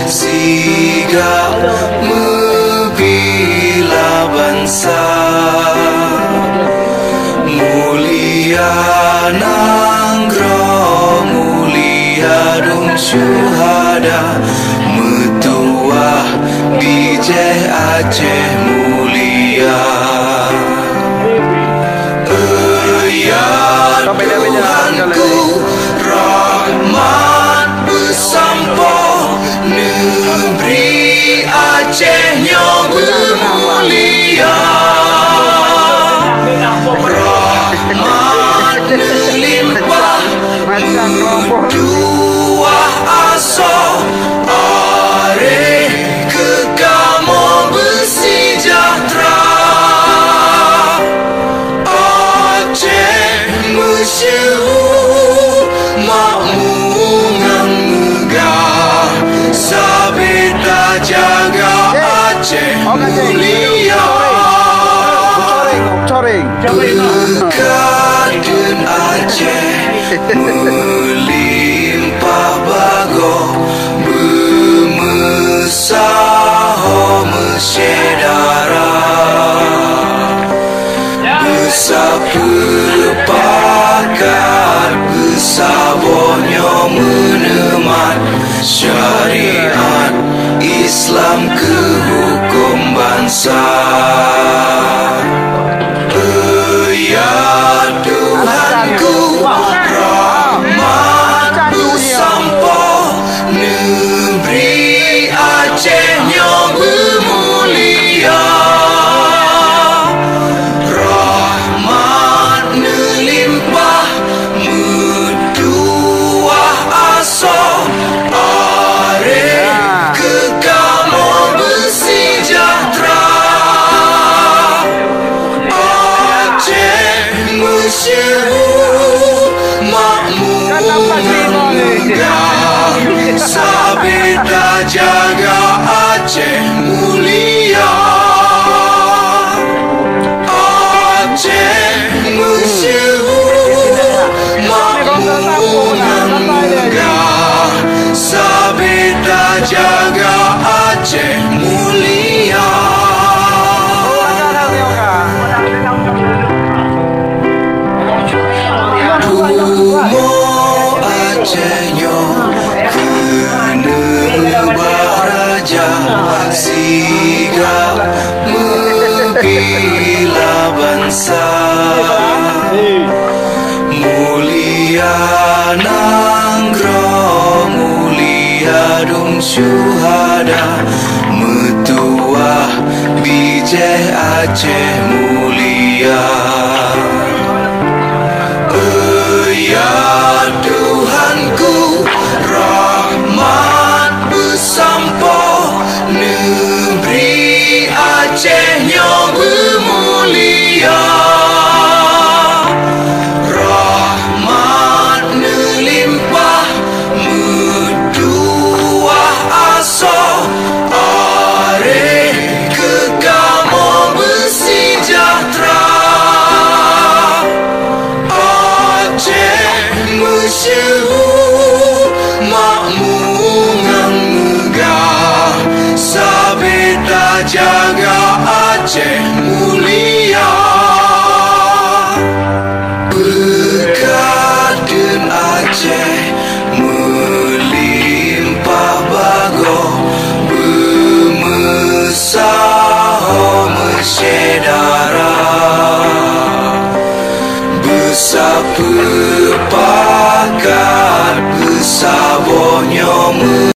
Siga membela bangsa, mulia nanggro, mulia dum syuhada, metuah bijih Aceh mulia. Ya Tuhanku, rahmat bersampo, negeri Acehnya bermulia. Rahmat melimpah, tuah aso, areh kekamu bersejahtera. Aceh masyhur makmungan megah, sabita jaga Aceh mulia. Berkadun Aceh melimpah bago, bermesaho mesyedara, bersapa pakat, bersabonyo menemat syariat Islam ke hukum bangsa. Ya Tuhanku, rahmat bersampo, negeri Acehnya bermulia. Rahmat melimpah, metuah aso, areh kekamu bersejahtera. Masyhur makmungan megah, sabita jaga Aceh mulia. Aceh masyhur makmungan megah, sabita jaga Aceh mulia. Acehnya kena baraja, siga membela bangsa, mulia nanggro, mulia dum syuhada, metuah bijih Aceh mulia.